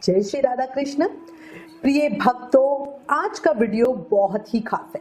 जय श्री राधा कृष्ण। प्रिय भक्तों, आज का वीडियो बहुत ही खास है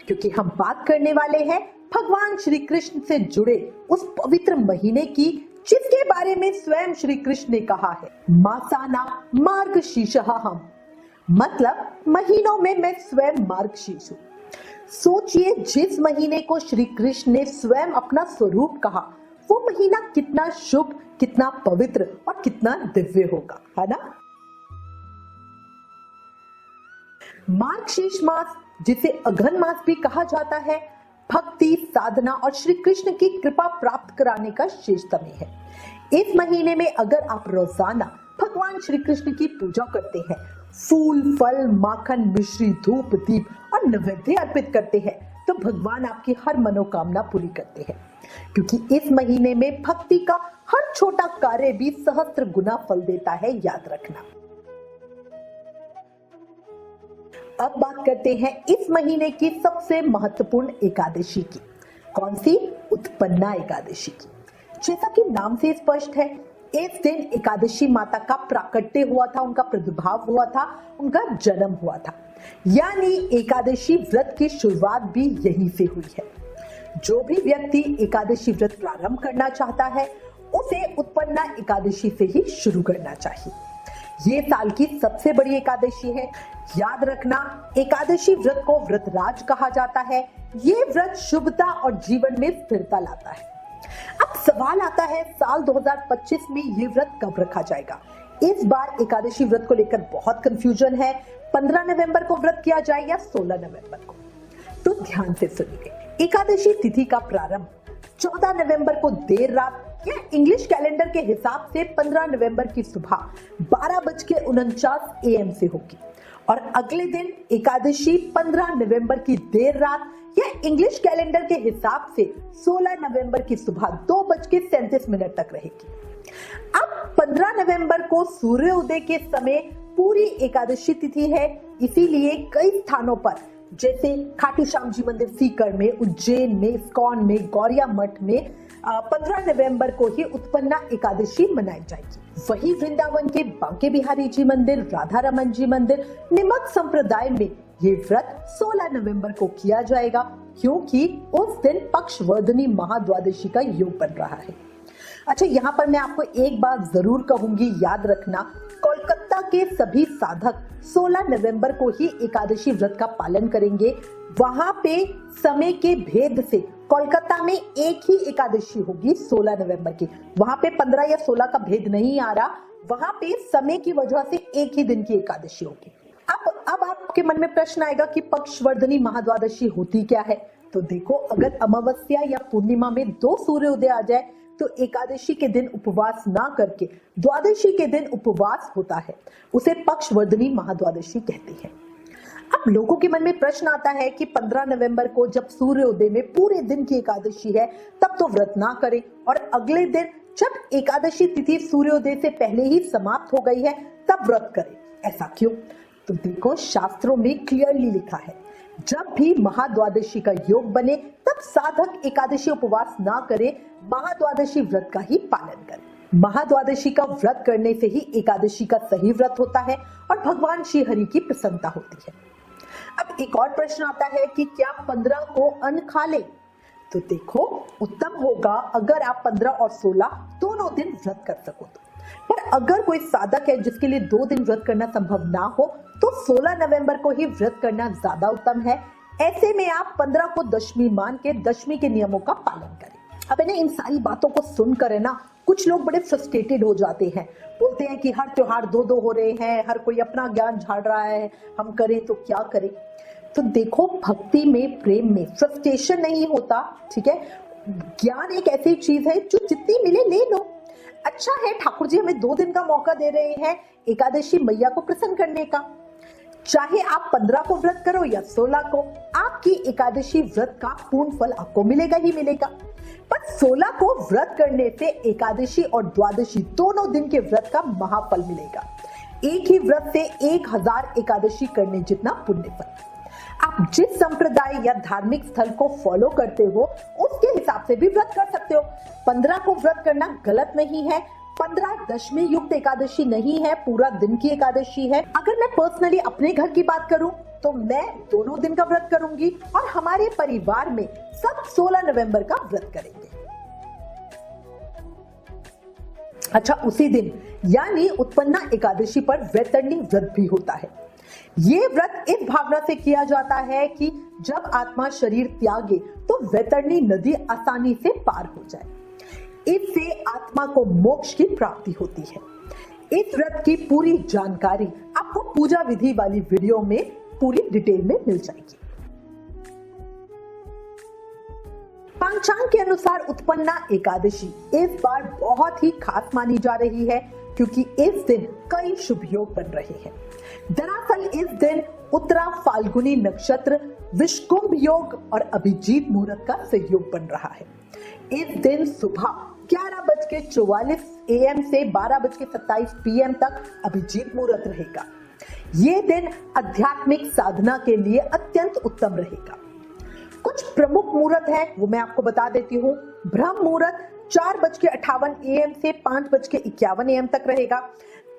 क्योंकि हम बात करने वाले हैं भगवान श्री कृष्ण से जुड़े उस पवित्र महीने की जिसके बारे में स्वयं श्री कृष्ण ने कहा है, मासाना मार्गशीर्षः हम, मतलब महीनों में मैं स्वयं मार्गशीर्ष हूँ। सोचिए, जिस महीने को श्री कृष्ण ने स्वयं अपना स्वरूप कहा, वो महीना कितना शुभ, कितना पवित्र और कितना दिव्य होगा, है ना। मार्गशीर्ष मास, जिसे अघन मास भी कहा जाता है, भक्ति, साधना और श्री कृष्ण की कृपा प्राप्त कराने का शेष समय है। इस महीने में अगर आप रोजाना भगवान श्री कृष्ण की पूजा करते हैं, फूल, फल, माखन, मिश्री, धूप, दीप और नैवेद्य अर्पित करते हैं, तो भगवान आपकी हर मनोकामना पूरी करते हैं, क्योंकि इस महीने में भक्ति का हर छोटा कार्य भी सहस्त्र गुना फल देता है, याद रखना। अब बात करते हैं इस महीने की सबसे महत्वपूर्ण एकादशी की। कौन सी? उत्पन्ना एकादशी की। जैसा कि नाम से स्पष्ट है, इस दिन एकादशी माता का प्राकट्य हुआ था, उनका प्रादुर्भाव हुआ था, उनका जन्म हुआ था। यानी एकादशी व्रत की शुरुआत भी यहीं से हुई है। जो भी व्यक्ति एकादशी व्रत प्रारंभ करना चाहता है, उसे उत्पन्ना एकादशी से ही शुरू करना चाहिए। ये साल की सबसे बड़ी एकादशी है। याद रखना, एकादशी व्रत को व्रतराज कहा जाता है। ये व्रत शुभता और जीवन में स्थिरता लाता है। अब सवाल आता है, साल 2025 में ये व्रत कब रखा जाएगा? इस बार एकादशी व्रत को लेकर बहुत कंफ्यूजन है। 15 नवंबर को व्रत किया जाए या 16 नवंबर को? तो ध्यान से सुनिए। एकादशी तिथि का प्रारंभ 14 नवंबर को देर रात या इंग्लिश कैलेंडर के हिसाब से 15 नवंबर की सुबह 12:49 AM से होगी और अगले दिन एकादशी 15 नवंबर की देर रात या इंग्लिश कैलेंडर के हिसाब से 16 नवंबर की सुबह 2:37 तक रहेगी। अब 15 नवंबर को सूर्योदय के समय पूरी एकादशी तिथि है, इसीलिए कई स्थानों पर जैसे खाटू श्याम जी मंदिर सीकर में, उज्जैन में, इस्कॉन में, गौरिया मठ में 15 नवंबर को ही उत्पन्ना एकादशी मनाई जाएगी। वही वृंदावन के बांके बिहारी जी मंदिर, राधा रमन जी मंदिर, निमक संप्रदाय में ये व्रत 16 नवंबर को किया जाएगा, क्योंकि उस दिन पक्षवर्धनी महाद्वादशी का योग बन रहा है। अच्छा, यहाँ पर मैं आपको एक बात जरूर कहूंगी, याद रखना, कोलकाता के सभी साधक 16 नवंबर को ही एकादशी व्रत का पालन करेंगे। वहां पे समय के भेद से कोलकाता में एक ही एकादशी होगी 16 नवंबर की। वहां पे 15 या 16 का भेद नहीं आ रहा, वहां पे समय की वजह से एक ही दिन की एकादशी होगी। अब आपके मन में प्रश्न आएगा कि पक्षवर्धनी महाद्वादशी होती क्या है? तो देखो, अगर अमावस्या या पूर्णिमा में 2 सूर्योदय आ जाए तो एकादशी के दिन उपवास ना करके द्वादशी के दिन उपवास होता है, उसे पक्षवर्धनी महाद्वादशी कहते हैं। अब लोगों के मन में प्रश्न आता है कि 15 नवंबर को जब सूर्योदय में पूरे दिन की एकादशी है, तब तो व्रत ना करें और अगले दिन जब एकादशी तिथि सूर्योदय से पहले ही समाप्त हो गई है तब व्रत करें। ऐसा क्यों? तो देखो, शास्त्रों में क्लियरली लिखा है, जब भी महाद्वादशी का योग बने तब साधक एकादशी उपवास ना करे, महाद्वादशी व्रत का ही पालन करे। महाद्वादशी का व्रत करने से ही एकादशी का सही व्रत होता है और भगवान श्री हरि की प्रसन्नता होती है। अब एक और प्रश्न आता है कि क्या 15 को अन्न खा ले? तो देखो, उत्तम होगा अगर आप 15 और 16 दोनों दिन व्रत कर सको तो। पर अगर कोई साधक है जिसके लिए 2 दिन व्रत करना संभव ना हो, तो 16 नवंबर को ही व्रत करना ज्यादा उत्तम है। ऐसे में आप 15 को दशमी मान के दशमी के नियमों का पालन करें। अब इन्हें इन सारी बातों को सुनकर है ना, कुछ लोग बड़े फ्रस्ट्रेटेड हो जाते हैं, बोलते हैं कि हर त्योहार 2-2 हो रहे हैं, हर कोई अपना ज्ञान झाड़ रहा है, हम करें तो क्या करें? तो देखो, भक्ति में, प्रेम में फ्रस्ट्रेशन नहीं होता, ठीक है। ज्ञान एक ऐसी चीज है जो जितनी मिले ले लो। अच्छा है, ठाकुर जी हमें 2 दिन का मौका दे रहे हैं एकादशी मैया को प्रसन्न करने का। चाहे आप 15 को व्रत करो या 16 को, आपकी एकादशी व्रत का पूर्ण फल आपको मिलेगा ही मिलेगा। पर 16 को व्रत करने से एकादशी और द्वादशी दोनों दिन के व्रत का महाफल मिलेगा। एक ही व्रत से 1000 एकादशी करने जितना पुण्य फल। आप जिस संप्रदाय या धार्मिक स्थल को फॉलो करते हो, उसके हिसाब से भी व्रत कर सकते हो। 15 को व्रत करना गलत नहीं है, 15 दशमी युक्त एकादशी नहीं है, पूरा दिन की एकादशी है। अगर मैं पर्सनली अपने घर की बात करूं तो मैं दोनों दिन का व्रत करूंगी और हमारे परिवार में सब 16 नवंबर का व्रत करेंगे। अच्छा, उसी दिन यानी उत्पन्ना एकादशी पर वैतरणी व्रत भी होता है। ये व्रत इस भावना से किया जाता है कि जब आत्मा शरीर त्यागे तो वैतरणी नदी आसानी से पार हो जाए। इससे आत्मा को मोक्ष की प्राप्ति होती है। इस व्रत की पूरी जानकारी आपको पूजा विधि वाली वीडियो में पूरी डिटेल में मिल जाएगी। पंचांग के अनुसार उत्पन्ना एकादशी इस बार बहुत ही खास मानी जा रही है क्योंकि इस दिन कई शुभ योग बन रहे हैं। दरअसल इस दिन उत्तरा फाल्गुनी नक्षत्र, विषकुंभ योग और अभिजीत मुहूर्त का संयोग बन रहा है। इस दिन सुबह 11:44 AM से 12:27 PM तक अभिजीत मुहूर्त रहेगा। ये दिन आध्यात्मिक साधना के लिए अत्यंत उत्तम रहेगा। कुछ प्रमुख मुहूर्त है वो मैं आपको बता देती हूँ। ब्रह्म मुहूर्त 4:58 AM से 5:51 AM तक रहेगा।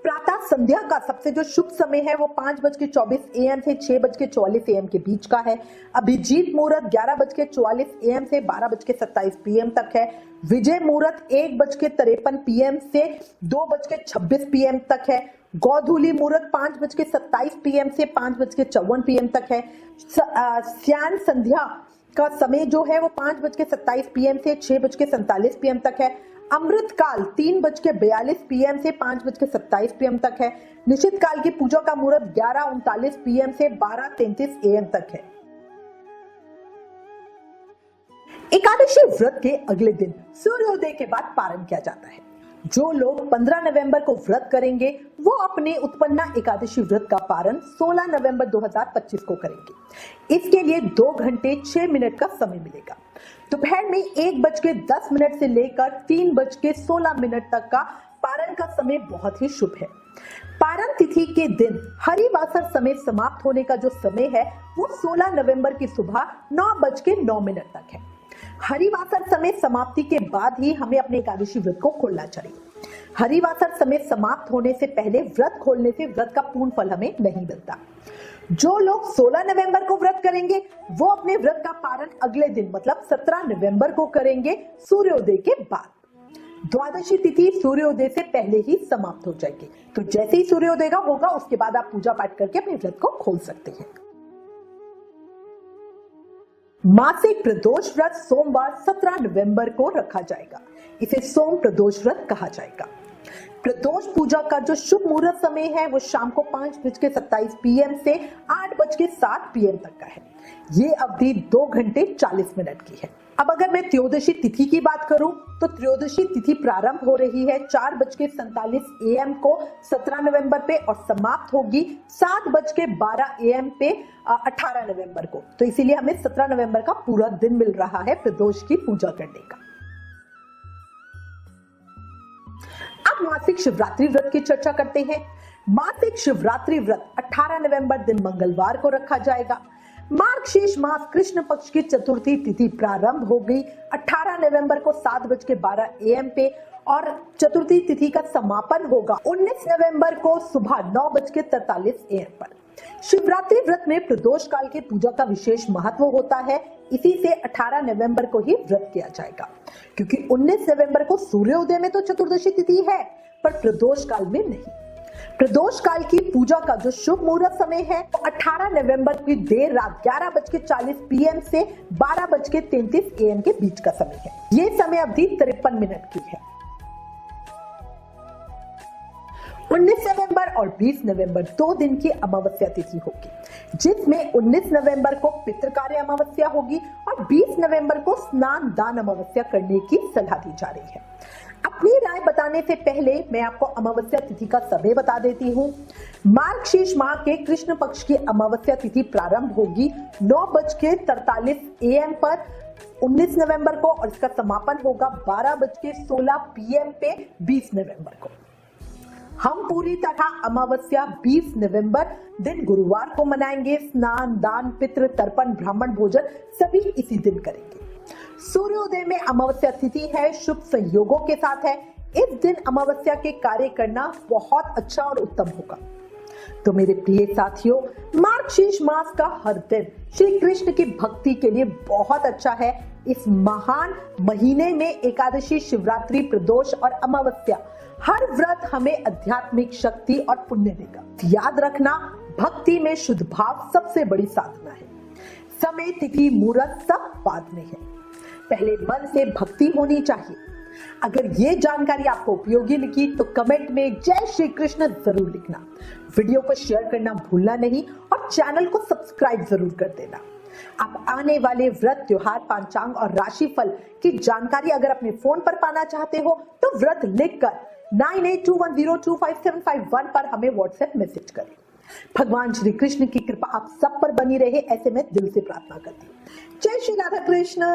प्रातः संध्या का सबसे जो शुभ समय है वो 5:24 AM से 6:44 AM के बीच का है। अभिजीत मुहूर्त 11:44 AM से 12:27 PM तक है। विजय मुहूर्त 1:53 PM से 2:26 PM तक है। गोधूली मुहूर्त 5:27 PM से 5:54 PM तक है। स्यान संध्या का समय जो है वो 5:27 PM से 6:47 PM तक है। अमृत काल 3:42 PM से 5:27 PM तक है। निश्चित काल की पूजा का मुहूर्त 11:39 PM से 12:33 AM तक है। एकादशी व्रत के अगले दिन सूर्योदय के बाद पारण किया जाता है। जो लोग 15 नवंबर को व्रत करेंगे वो अपने उत्पन्ना एकादशी व्रत का पारण 16 नवंबर 2025 को करेंगे। इसके लिए 2 घंटे 6 मिनट का समय मिलेगा। दोपहर में 1:10 से लेकर 3:16 तक का पारण का समय बहुत ही शुभ है। पारण तिथि के दिन हरिवासर समय समाप्त होने का जो समय है वो 16 नवंबर की सुबह 9:09 तक है। हरिवासर समय समाप्ति के बाद ही हमें अपने एकादशी व्रत को खोलना चाहिए। हरिवासर समय समाप्त होने से पहले व्रत खोलने से व्रत का पूर्ण फल हमें नहीं मिलता। जो लोग 16 नवंबर को व्रत करेंगे वो अपने व्रत का पारण अगले दिन मतलब 17 नवंबर को करेंगे सूर्योदय के बाद। द्वादशी तिथि सूर्योदय से पहले ही समाप्त हो जाएगी। तो जैसे ही सूर्योदय का होगा उसके बाद आप पूजा पाठ करके अपने व्रत को खोल सकते हैं। मासिक प्रदोष व्रत सोमवार 17 नवंबर को रखा जाएगा। इसे सोम प्रदोष व्रत कहा जाएगा। प्रदोष पूजा का जो शुभ मुहूर्त समय है वो शाम को 5:27 PM से 8:07 PM तक का है। ये अवधि 2 घंटे 40 मिनट की है। अब अगर मैं त्रयोदशी तिथि की बात करूं तो त्रयोदशी तिथि प्रारंभ हो रही है 4:47 AM को 17 नवंबर पे और समाप्त होगी 7:12 AM पे 18 नवंबर को। तो इसीलिए हमें 17 नवंबर का पूरा दिन मिल रहा है प्रदोष की पूजा करने का। अब मासिक शिवरात्रि व्रत की चर्चा करते हैं। मासिक शिवरात्रि व्रत 18 नवंबर दिन मंगलवार को रखा जाएगा। मार्गशीर्ष मास कृष्ण पक्ष की चतुर्थी तिथि प्रारंभ हो गई 18 नवंबर को 7:12 AM पे और चतुर्थी तिथि का समापन होगा 19 नवंबर को सुबह 9:43 AM पर। शिवरात्रि व्रत में प्रदोष काल की पूजा का विशेष महत्व होता है। इसी से 18 नवंबर को ही व्रत किया जाएगा क्योंकि 19 नवंबर को सूर्योदय में तो चतुर्दशी तिथि है पर प्रदोष काल में नहीं। प्रदोष काल की पूजा का जो शुभ मुहूर्त समय है तो 18 नवंबर की देर रात 11:40 PM से 12:33 AM के बीच का समय है। ये समय अवधि 53 मिनट की है। 19 नवंबर और 20 नवंबर 2 दिन की अमावस्या तिथि होगी, जिसमें 19 नवंबर को पितृकार्य अमावस्या होगी और 20 नवंबर को स्नान दान अमावस्या करने की सलाह दी जा रही है। अपनी राय बताने से पहले मैं आपको अमावस्या तिथि का समय बता देती हूँ। मार्गशीर्ष माह के कृष्ण पक्ष की अमावस्या तिथि प्रारंभ होगी 9:43 AM पर 19 नवंबर को और इसका समापन होगा 12:16 PM पे 20 नवंबर को। हम पूरी तरह अमावस्या 20 नवंबर दिन गुरुवार को मनाएंगे। स्नान दान पितृ तर्पण ब्राह्मण भोजन सभी इसी दिन करेंगे। सूर्योदय में अमावस्या तिथि है, शुभ संयोगों के साथ है। इस दिन अमावस्या के कार्य करना बहुत अच्छा और उत्तम होगा। तो मेरे प्रिय साथियों, मार्गशीर्ष मास का हर दिन श्री कृष्ण की भक्ति के लिए बहुत अच्छा है। इस महान महीने में एकादशी, शिवरात्रि, प्रदोष और अमावस्या हर व्रत हमें आध्यात्मिक शक्ति और पुण्य देगा। याद रखना, भक्ति में शुद्ध भाव सबसे बड़ी साधना है। समय, तिथि, मुहूर्त सब बाद में है, पहले मन से भक्ति होनी चाहिए। अगर ये जानकारी आपको उपयोगी लगी तो कमेंट में जय श्री कृष्ण जरूर लिखना। वीडियो को शेयर करना भूलना नहीं और चैनल को सब्सक्राइब जरूर कर देना। आप आने वाले व्रत, त्योहार, पंचांग और राशिफल की जानकारी अगर अपने फोन पर पाना चाहते हो तो व्रत लिखकर 9821025751 पर हमें व्हाट्सएप मैसेज करें। भगवान श्री कृष्ण की कृपा आप सब पर बनी रहे, ऐसे में दिल से प्रार्थना करती हूँ। जय श्री राधा कृष्ण।